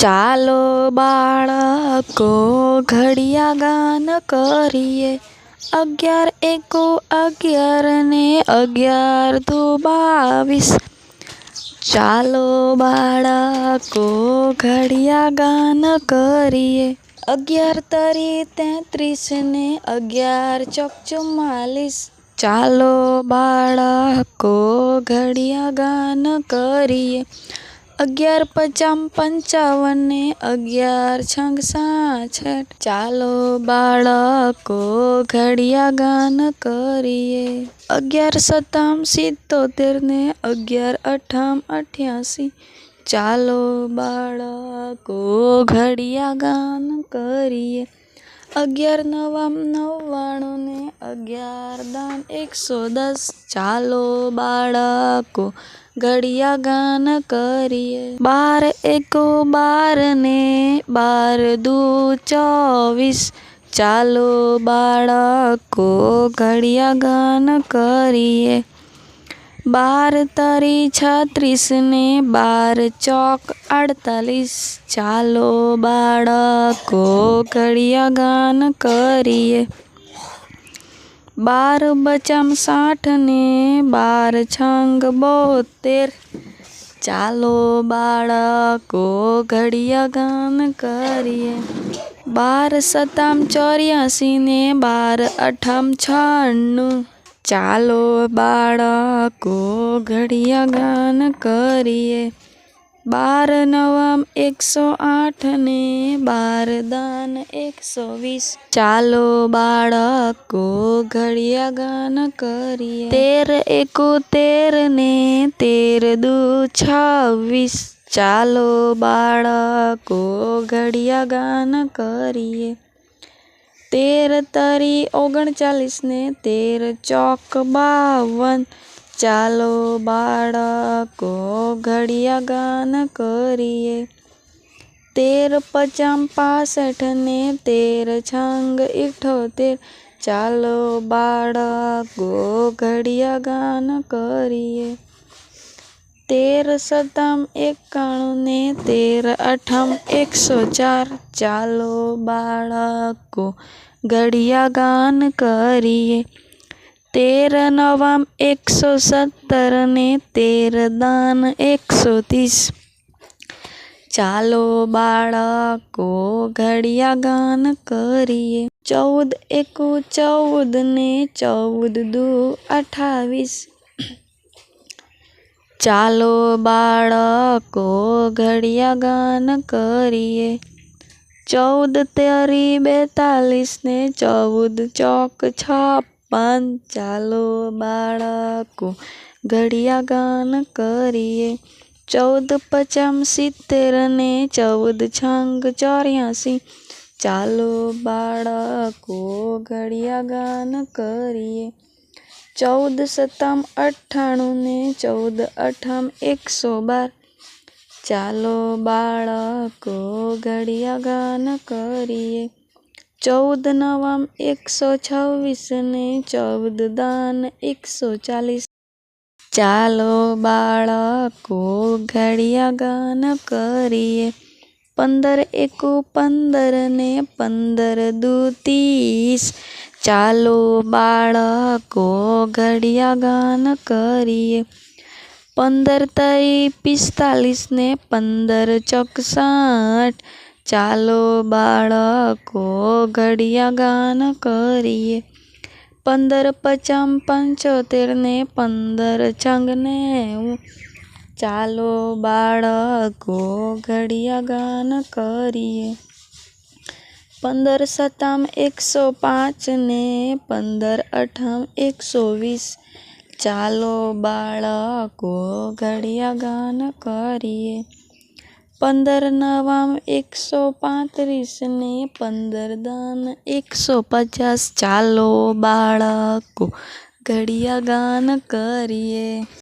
ચાલો બાળકો ઘડિયા ગાન કરીએ, 11 એકુ 11 ને 11 દુ 22। ચાલો બાળકો ઘડિયા ગાન કરીએ, 11 તરી 33 ને 11 ચોક 44। ચાલો બાળકો ઘડિયા ગાન કરીએ, 11 પચામ 55 ને 11 છંગ 66। ચાલો બાળકો ઘડિયા ગાન કરીએ, 11 સતામ 77 ને 11 અઠામ 88। ચાલો બાળકો ઘડિયા ગાન કરીએ, 11 નવામ 99 ને 11 દાન 110। ચાલો બાળકો ઘડિયા ગાન કરીએ, 12 એકુ 12 ને 12 દુ 24। ચાલો બાળકો ઘડિયા ગાન કરીએ, 12 તરી 36 ને 12 ચોક 48। ચાલો બાળકો ઘડિયા ગાન કરીએ, 12 બચામ 60 ને 12 છંગ 72। ચાલો બાળકો ઘડિયા ગાન કરીએ, 12 સતામ 84 ને 12 અઠામ 96। ચાલો બાળકો ઘડિયા ગાન કરીએ, 12 નવામ 108 ને 12 દાન 120। ચાલો બાળકો ઘડિયા ગાન કરીએ, 13 એકુ 13 ને 13 દુ 26। ચાલો બાળકો ઘડિયા ગાન કરીએ, 13 તરી 39 ને 13 ચોક 52। ચાલો બાળકો ઘડિયા ગાન કરીએ, 13 પચામ 65 ને 13 છંગ 78। ચાલો બાળકો ઘડિયા ગાન કરીએ, 13 સતામ 91 ને 13 અઠામ 104। ચાલો બાળકો ઘડિયા ગાન કરીએ, 13 નવામ 117 ને 13 દાન 130। ચાલો બાળકો ઘડિયા ગાન કરીએ, 14 એકુ 14 ને 14 દુ 28। ચાલો બાળકો ઘડિયા ગાન કરીએ, 14 તરી 42 ને 14 ચોક 56। ચાલો બાળકો ઘડિયા ગાન કરીએ, 14 પચામ 70 ને 14 છંગ 84। ચાલો બાળકો ઘડિયા ગાન કરીએ, 14 સતામ 98 ને 14 અઠામ 112। ચાલો બાળકો ઘડિયા ગાન કરીએ, 14 નવામ 126 ને 14 દાન 140। ચાલો બાળકો ઘડિયા ગાન કરીએ, 15 એકુ 15 ને 15 દુ 30। ચાલો બાળકો ઘડિયા ગાન કરીએ, 15 તરી 45 ને 15 ચોક 60। ચાલો બાળકો ઘડિયા ગાન કરીએ, 15 પચામ 75 ને 15 છંગ 90। ચાલો બાળકો ઘડિયા ગાન કરીએ, 15 સતામ 105 ને 15 અઠામ 120। ચાલો બાળકો ઘડિયા ગાન કરીએ, 15 નવામ 135 ને 15 દાન 150। ચાલો બાળકો ઘડિયા ગાન કરીએ।